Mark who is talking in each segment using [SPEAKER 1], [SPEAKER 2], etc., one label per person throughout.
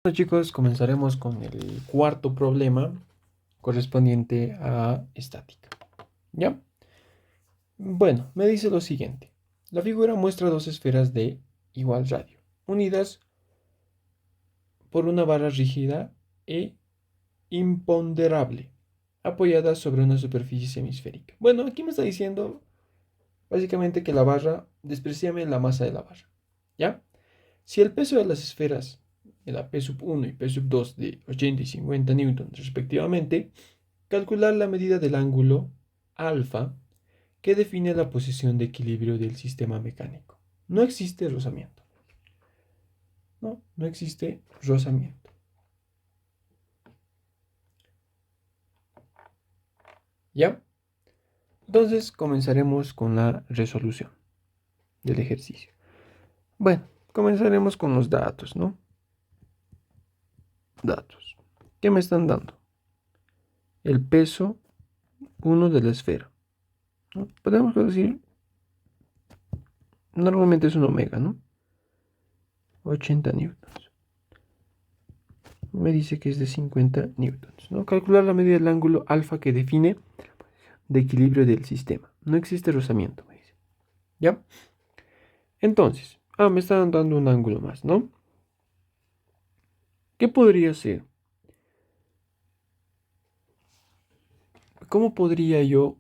[SPEAKER 1] Bueno, chicos, comenzaremos con el cuarto problema correspondiente a estática. ¿Ya? Bueno, me dice lo siguiente. La figura muestra dos esferas de igual radio, unidas por una barra rígida e imponderable, apoyadas sobre una superficie semisférica. Bueno, aquí me está diciendo básicamente que la barra, despreciame la masa de la barra. ¿Ya? Si el peso de las esferas, de la P sub 1 y P sub 2 de 80 y 50 newtons respectivamente, calcular la medida del ángulo alfa que define la posición de equilibrio del sistema mecánico. No existe rozamiento. No existe rozamiento. ¿Ya? Entonces comenzaremos con la resolución del ejercicio. Bueno, comenzaremos con los datos, ¿no? Datos. ¿Qué me están dando? El peso 1 de la esfera, ¿no? Podemos decir, normalmente es un omega, ¿no? 80 newtons. Me dice que es de 50 newtons, ¿no? Calcular la medida del ángulo alfa que define de equilibrio del sistema. No existe rozamiento, me dice. ¿Ya? Entonces, me están dando un ángulo más, ¿no? ¿Qué podría ser? ¿Cómo podría yo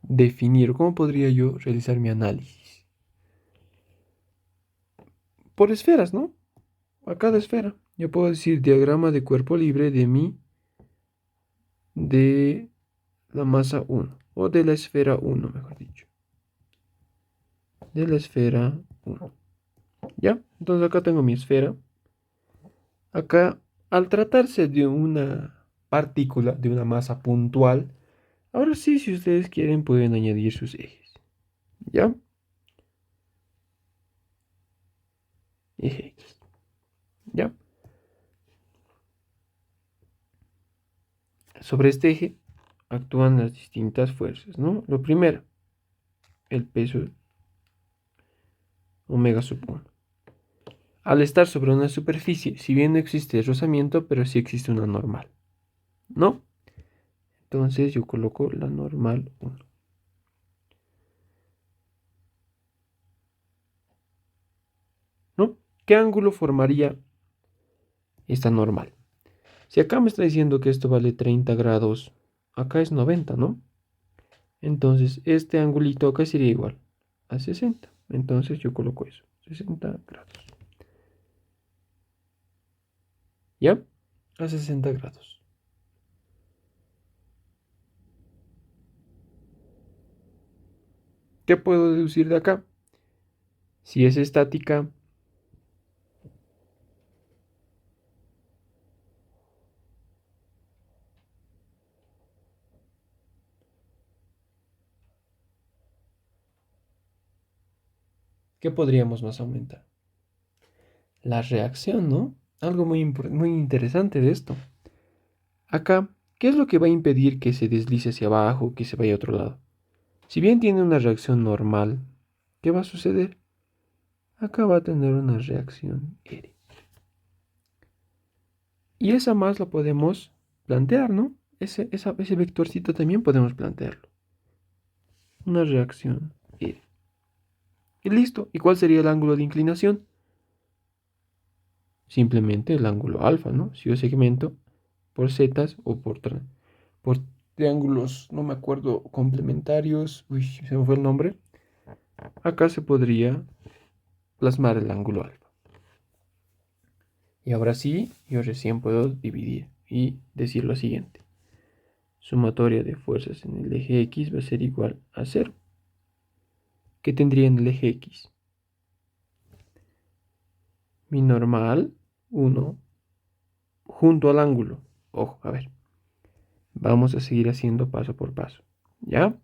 [SPEAKER 1] definir, cómo podría yo realizar mi análisis? Por esferas, ¿no? A cada esfera. Yo puedo decir diagrama de cuerpo libre de la masa 1, o de la esfera 1, mejor dicho. De la esfera 1. ¿Ya? Entonces acá tengo mi esfera. Acá, al tratarse de una partícula, de una masa puntual, ahora sí, si ustedes quieren, pueden añadir sus ejes. ¿Ya? Eje X. ¿Ya? Sobre este eje actúan las distintas fuerzas, ¿no? Lo primero, el peso omega sub 1. Al estar sobre una superficie, si bien no existe rozamiento, pero sí existe una normal, ¿no? Entonces yo coloco la normal 1. ¿No? ¿Qué ángulo formaría esta normal? Si acá me está diciendo que esto vale 30 grados, acá es 90, ¿no? Entonces este angulito acá sería igual a 60. Entonces yo coloco eso, 60 grados. ¿Ya? A 60 grados. ¿Qué puedo deducir de acá? Si es estática, ¿qué podríamos más aumentar? La reacción, ¿no? Algo muy interesante de esto. Acá, ¿qué es lo que va a impedir que se deslice hacia abajo, que se vaya a otro lado? Si bien tiene una reacción normal, ¿qué va a suceder? Acá va a tener una reacción R. Y esa más la podemos plantear, ¿no? Ese vectorcito también podemos plantearlo. Una reacción R. Y listo. ¿Y cuál sería el ángulo de inclinación? Simplemente el ángulo alfa, ¿no? Si yo segmento por zetas o por triángulos, no me acuerdo, complementarios. Uy, se me fue el nombre. Acá se podría plasmar el ángulo alfa. Y ahora sí, yo recién puedo dividir y decir lo siguiente. Sumatoria de fuerzas en el eje X va a ser igual a 0. ¿Qué tendría en el eje X? Mi normal, 1, junto al ángulo. Ojo, a ver. Vamos a seguir haciendo paso por paso. ¿Ya?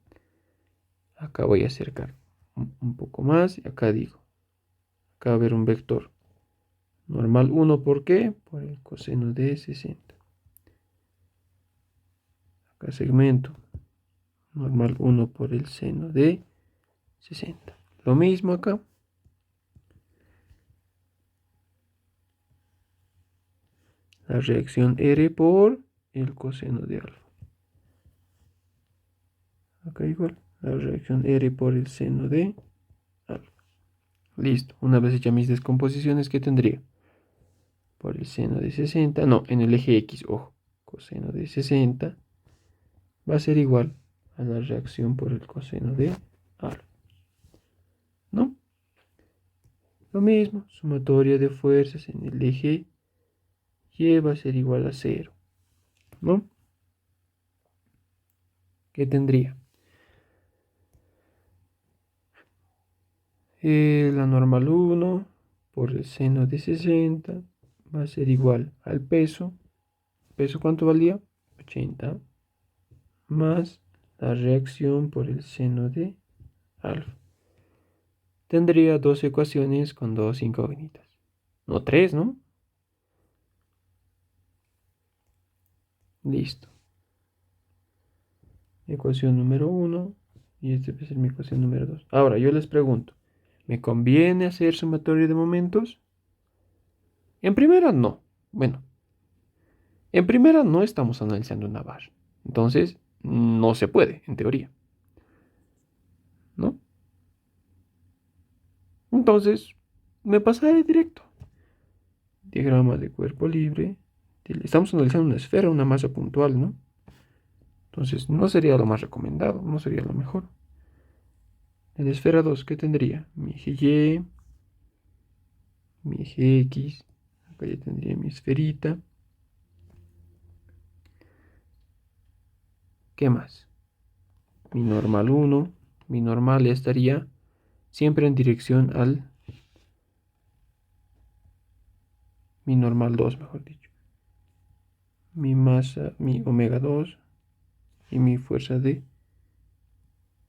[SPEAKER 1] Acá voy a acercar un poco más y acá digo. Acá va a haber un vector. Normal 1, ¿por qué? Por el coseno de 60. Acá segmento. Normal 1 por el seno de 60. Lo mismo acá. la reacción R por el coseno de alfa. Acá igual, la reacción R por el seno de alfa. Listo, una vez hechas mis descomposiciones, ¿qué tendría? Por el seno de 60, no, en el eje X, ojo, coseno de 60 va a ser igual a la reacción por el coseno de alfa, ¿no? Lo mismo, sumatoria de fuerzas en el eje Y va a ser igual a 0, ¿no? ¿Qué tendría? La normal 1 por el seno de 60 va a ser igual al peso. ¿Peso cuánto valía? 80 más la reacción por el seno de alfa. Tendría dos ecuaciones con dos incógnitas. No tres, ¿no? Listo. Ecuación número 1 y esta va a ser mi ecuación número 2. Ahora yo les pregunto, ¿me conviene hacer sumatoria de momentos? En primera no. Bueno, en primera no estamos analizando una barra. Entonces, no se puede, en teoría. ¿No? Entonces, me pasaré directo. Diagrama de cuerpo libre. Estamos analizando una esfera, una masa puntual, ¿no? Entonces, no sería lo más recomendado, no sería lo mejor. En la esfera 2, ¿qué tendría? Mi eje Y, mi eje X. Acá ya tendría mi esferita. ¿Qué más? Mi normal 1. Mi normal estaría siempre en dirección al... Mi normal 2, mejor dicho. Mi masa, mi omega 2 y mi fuerza de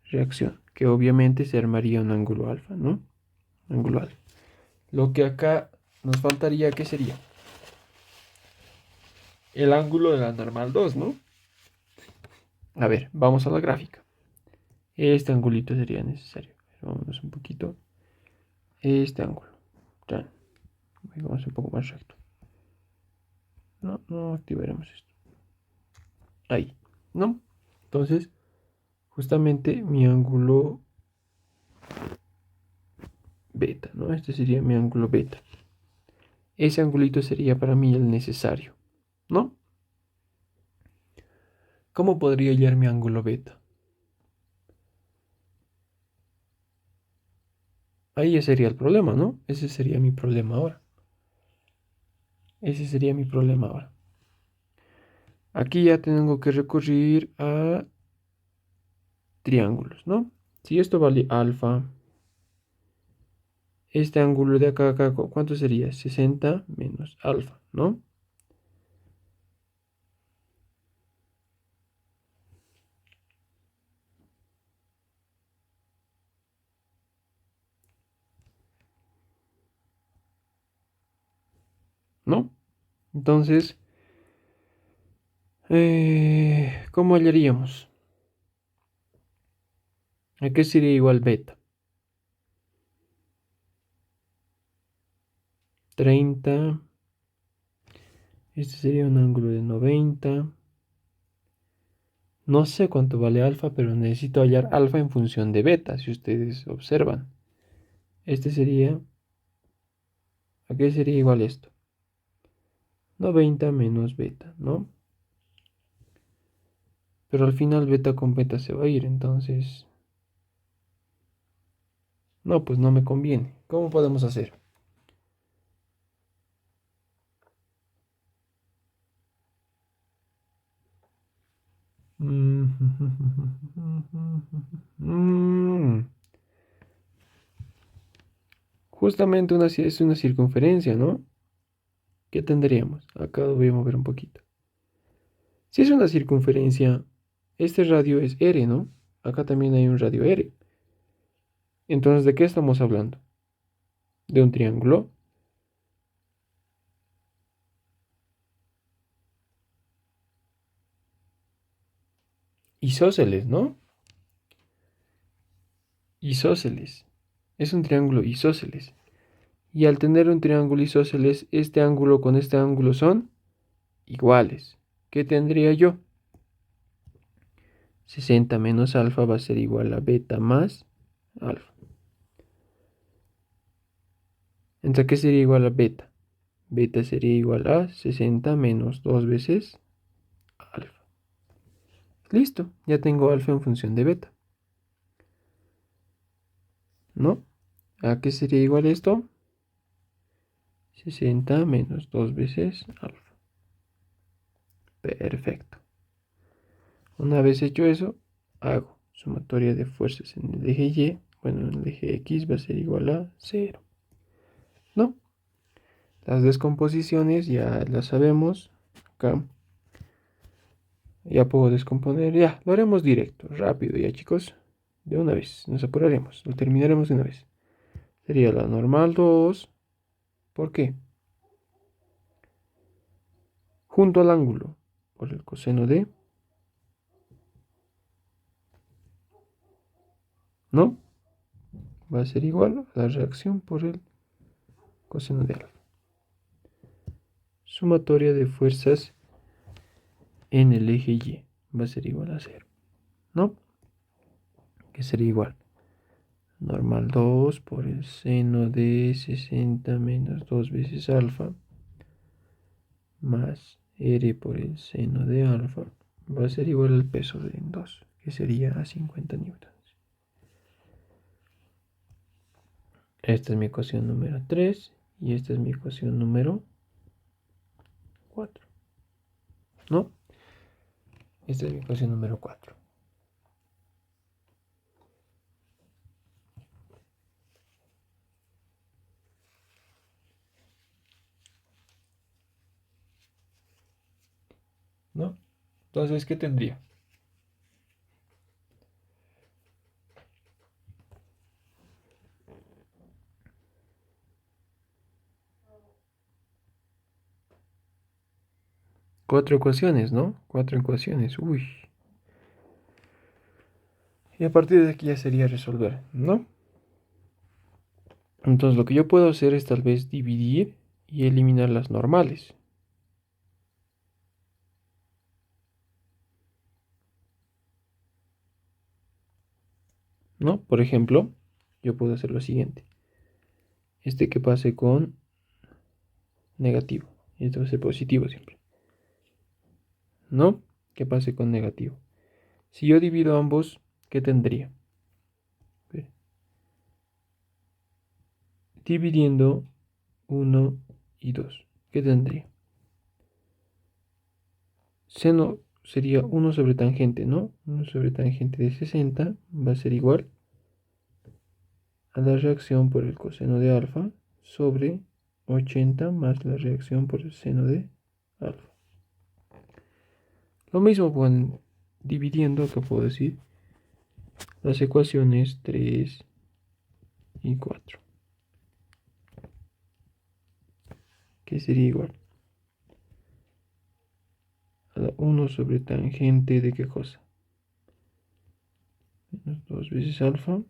[SPEAKER 1] reacción, que obviamente se armaría un ángulo alfa, ¿no? Ángulo alfa. Lo que acá nos faltaría, ¿qué sería? El ángulo de la normal 2, ¿no? A ver, vamos a la gráfica. Este angulito sería necesario. Vámonos un poquito. Este ángulo. Ya. Vamos un poco más recto. No activaremos esto. Ahí, ¿no? Entonces, justamente mi ángulo beta, ¿no? Este sería mi ángulo beta. Ese angulito sería para mí el necesario, ¿no? ¿Cómo podría hallar mi ángulo beta? Ahí ya sería el problema, ¿no? Ese sería mi problema ahora. Ese sería mi problema ahora. Aquí ya tengo que recurrir a triángulos, ¿no? Si esto vale alfa, este ángulo de acá a acá, ¿cuánto sería? 60 menos alfa, ¿no? ¿No? Entonces, ¿cómo hallaríamos? ¿A qué sería igual beta? 30. Este sería un ángulo de 90. No sé cuánto vale alfa, pero necesito hallar alfa en función de beta, si ustedes observan. Este sería... ¿A qué sería igual esto? 90 menos beta, ¿no? Pero al final beta con beta se va a ir, entonces... No, pues no me conviene. ¿Cómo podemos hacer? Justamente es una circunferencia, ¿no? ¿Qué tendríamos? Acá lo voy a mover un poquito. Si es una circunferencia, este radio es R, ¿no? Acá también hay un radio R. Entonces, ¿de qué estamos hablando? ¿De un triángulo? Isósceles, ¿no? Isósceles. Es un triángulo isósceles. Y al tener un triángulo isósceles, este ángulo con este ángulo son iguales. ¿Qué tendría yo? 60 menos alfa va a ser igual a beta más alfa. Entonces, ¿qué sería igual a beta? Beta sería igual a 60 menos 2 veces alfa. Listo, ya tengo alfa en función de beta. ¿No? ¿A qué sería igual esto? 60 menos 2 veces alfa. Perfecto. Una vez hecho eso, hago sumatoria de fuerzas en el eje Y. Bueno, en el eje X va a ser igual a 0. ¿No? Las descomposiciones ya las sabemos. Acá ya puedo descomponer. Ya, lo haremos directo, rápido ya, chicos. De una vez, nos apuraremos. Lo terminaremos de una vez. Sería la normal 2. ¿Por qué? Junto al ángulo por el coseno de, ¿no? Va a ser igual a la reacción por el coseno de alfa. Sumatoria de fuerzas en el eje Y va a ser igual a 0, ¿no? Que sería igual. Normal 2 por el seno de 60 menos 2 veces alfa más r por el seno de alfa va a ser igual al peso de 2, que sería a 50 newtons. Esta es mi ecuación número 3 y esta es mi ecuación número 4, ¿no? Esta es mi ecuación número 4. ¿No? Entonces, ¿qué tendría? Cuatro ecuaciones, ¿no? Cuatro ecuaciones, uy. Y a partir de aquí ya sería resolver, ¿no? Entonces lo que yo puedo hacer es tal vez dividir y eliminar las normales. ¿No? Por ejemplo, yo puedo hacer lo siguiente. Este que pase con negativo. Y este va a ser positivo siempre. ¿No? Que pase con negativo. Si yo divido ambos, ¿qué tendría? Dividiendo 1 y 2. ¿Qué tendría? Seno sería 1 sobre tangente, ¿no? 1 sobre tangente de 60 va a ser igual a la reacción por el coseno de alfa sobre 80 más la reacción por el seno de alfa. Lo mismo dividiendo, que puedo decir, las ecuaciones 3 y 4, que sería igual a la 1 sobre tangente de qué cosa, menos 2 veces alfa,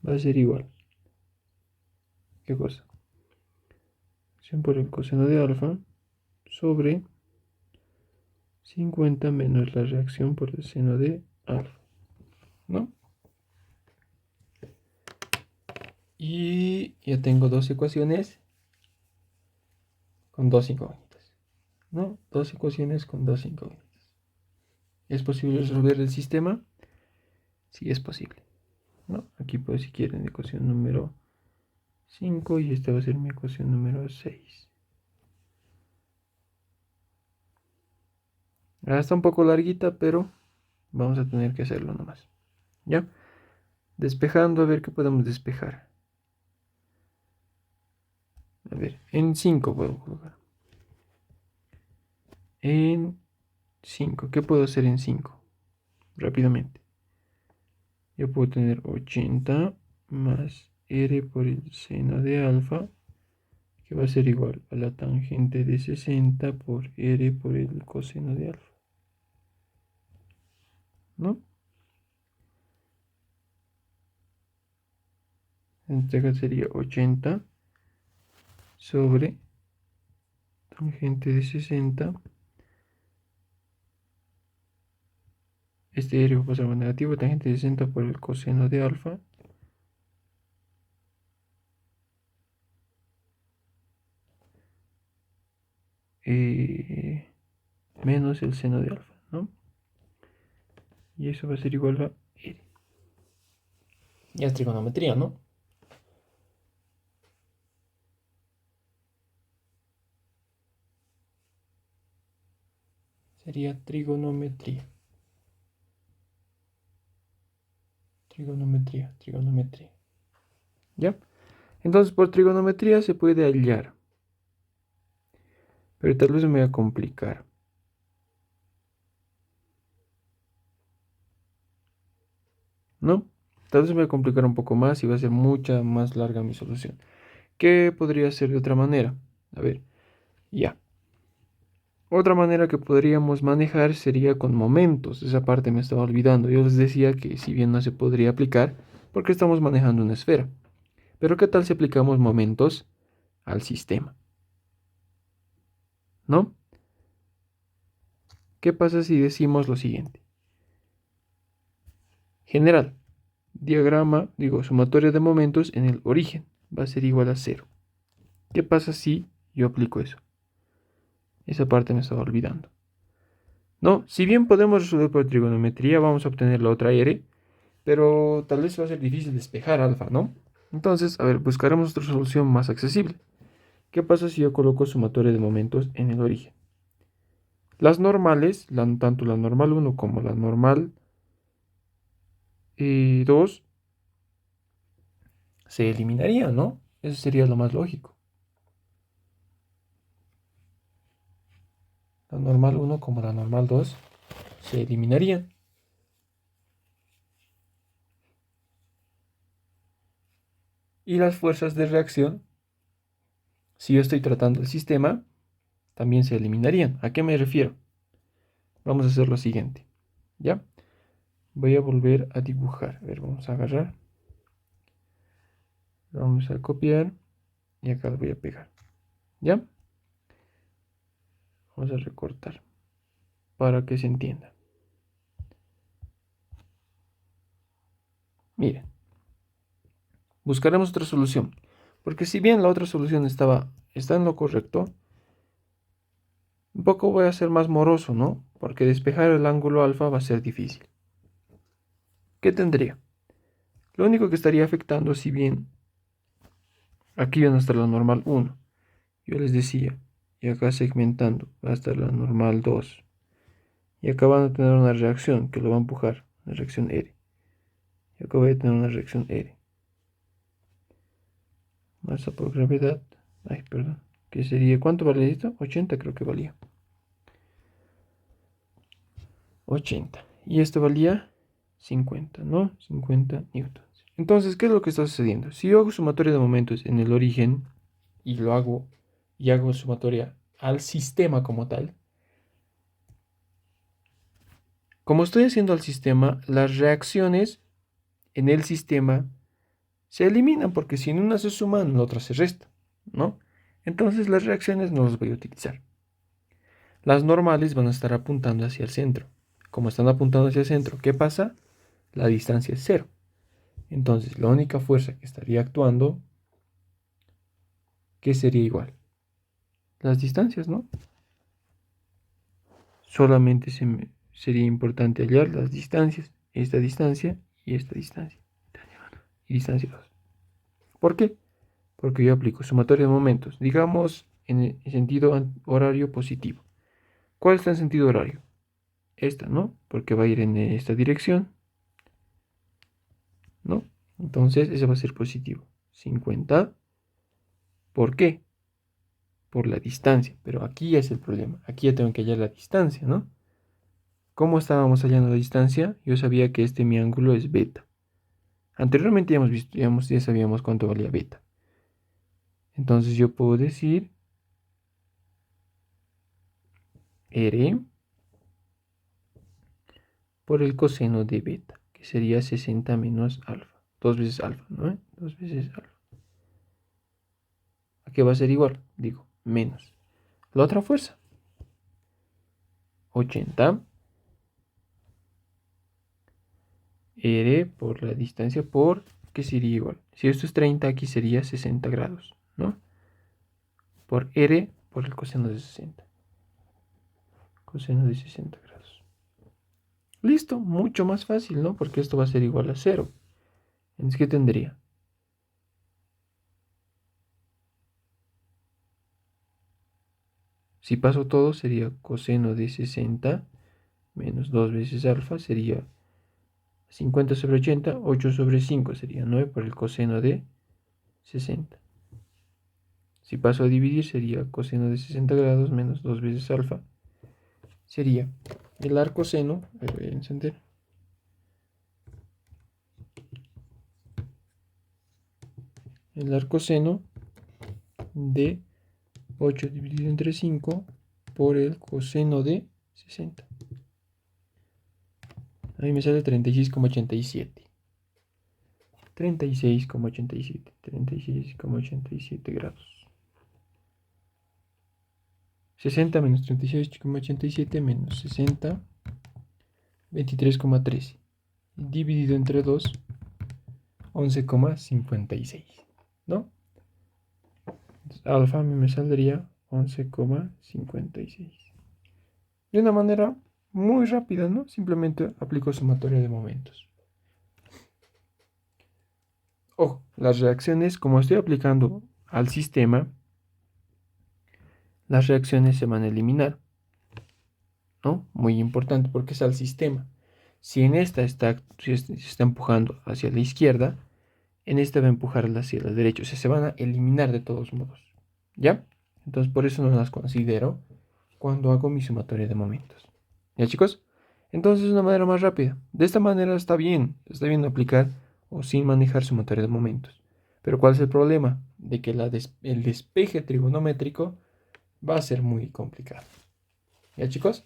[SPEAKER 1] va a ser igual, ¿qué cosa? Reacción por el coseno de alfa sobre 50 menos la reacción por el seno de alfa, ¿no? Y ya tengo dos ecuaciones con dos incógnitas, ¿no? Dos ecuaciones con dos incógnitas. ¿Es posible resolver el sistema? Sí, es posible, ¿no? Aquí pues si quieren ecuación número 5 y esta va a ser mi ecuación número 6. Ahora está un poco larguita, pero vamos a tener que hacerlo nomás. ¿Ya? Despejando, a ver qué podemos despejar. A ver, en 5 puedo colocar. En 5, ¿qué puedo hacer en 5? Rápidamente. Yo puedo tener 80 más r por el seno de alfa, que va a ser igual a la tangente de 60 por r por el coseno de alfa, ¿no? Entonces sería 80 sobre tangente de 60. Este R va a pasar a negativo, tangente de 60 por el coseno de alfa. Menos el seno de alfa, ¿no? Y eso va a ser igual a R. Ya es trigonometría, ¿no? Sería trigonometría. Trigonometría. ¿Ya? Entonces, por trigonometría se puede hallar. Pero tal vez me voy a complicar. ¿No? Tal vez me voy a complicar un poco más y va a ser mucha más larga mi solución. ¿Qué podría ser de otra manera? A ver, ya. Otra manera que podríamos manejar sería con momentos. Esa parte me estaba olvidando. Yo les decía que si bien no se podría aplicar, porque estamos manejando una esfera. Pero ¿qué tal si aplicamos momentos al sistema? ¿No? ¿Qué pasa si decimos lo siguiente? General, sumatoria de momentos en el origen va a ser igual a 0. ¿Qué pasa si yo aplico eso? Esa parte me estaba olvidando. No, si bien podemos resolver por trigonometría, vamos a obtener la otra R, pero tal vez va a ser difícil despejar alfa, ¿no? Entonces, a ver, buscaremos otra solución más accesible. ¿Qué pasa si yo coloco sumatoria de momentos en el origen? Las normales, tanto la normal 1 como la normal 2, se eliminarían, ¿no? Eso sería lo más lógico. La normal 1 como la normal 2 se eliminarían. Y las fuerzas de reacción, si yo estoy tratando el sistema, también se eliminarían. ¿A qué me refiero? Vamos a hacer lo siguiente. ¿Ya? Voy a volver a dibujar. A ver, vamos a agarrar. Vamos a copiar. Y acá lo voy a pegar. ¿Ya? Vamos a recortar. Para que se entienda. Miren. Buscaremos otra solución. Porque si bien la otra solución está en lo correcto, un poco voy a ser más moroso, ¿no? Porque despejar el ángulo alfa va a ser difícil. ¿Qué tendría? Lo único que estaría afectando, si bien aquí van a estar la normal 1, yo les decía, y acá segmentando va a estar la normal 2, y acá van a tener una reacción que lo va a empujar, una reacción R, y acá voy a tener una reacción R. Masa por gravedad, ay, perdón, que sería, ¿cuánto vale esto? 80 creo que valía. 80. Y esto valía 50, ¿no? 50 newtons. Entonces, ¿qué es lo que está sucediendo? Si yo hago sumatoria de momentos en el origen y hago sumatoria al sistema como tal, como estoy haciendo al sistema, las reacciones en el sistema se eliminan porque si en una se suma, en la otra se resta, ¿no? Entonces las reacciones no las voy a utilizar. Las normales van a estar apuntando hacia el centro. Como están apuntando hacia el centro, ¿qué pasa? La distancia es 0. Entonces la única fuerza que estaría actuando, ¿qué sería igual? Las distancias, ¿no? Solamente sería importante hallar las distancias, esta distancia y esta distancia. Y distancia 2. ¿Por qué? Porque yo aplico sumatoria de momentos, digamos en el sentido horario positivo. ¿Cuál está en sentido horario? Esta, ¿no? Porque va a ir en esta dirección, ¿no? Entonces ese va a ser positivo. 50. ¿Por qué? Por la distancia. Pero aquí es el problema. Aquí ya tengo que hallar la distancia, ¿no? ¿Cómo estábamos hallando la distancia? Yo sabía que mi ángulo es beta. Anteriormente ya sabíamos cuánto valía beta. Entonces yo puedo decir R por el coseno de beta, que sería 60 menos alfa. 2 veces alfa, ¿no? 2 veces alfa. ¿A qué va a ser igual? Digo, menos. la otra fuerza. 80 R por la distancia por, que sería igual. Si esto es 30, aquí sería 60 grados, ¿no? Por R por el coseno de 60. Coseno de 60 grados. Listo, mucho más fácil, ¿no? Porque esto va a ser igual a 0. Entonces, ¿qué tendría? Si paso todo, sería coseno de 60 menos 2 veces alfa, sería 50 sobre 80, 8 sobre 5 sería 9 por el coseno de 60. Si paso a dividir, sería coseno de 60 grados menos 2 veces alfa. Sería el arcoseno, voy a encender. El arcoseno de 8 dividido entre 5 por el coseno de 60. A mí me sale 36,87. 36,87. 36,87 grados. 60 menos 36,87 menos 60. 23,13. Dividido entre 2. 11,56. ¿No? Entonces, alfa a mí me saldría 11,56. De una manera muy rápida, ¿no? Simplemente aplico sumatoria de momentos. Ojo, las reacciones, como estoy aplicando al sistema, las reacciones se van a eliminar, ¿no? Muy importante porque es al sistema. Si en esta se está empujando hacia la izquierda, en esta va a empujar hacia la derecha. O sea, se van a eliminar de todos modos. ¿Ya? Entonces por eso no las considero cuando hago mi sumatoria de momentos. ¿Ya, chicos? Entonces es una manera más rápida. De esta manera está bien aplicar o sin manejar sumatoria de momentos. Pero ¿cuál es el problema? De que el despeje trigonométrico va a ser muy complicado. ¿Ya, chicos?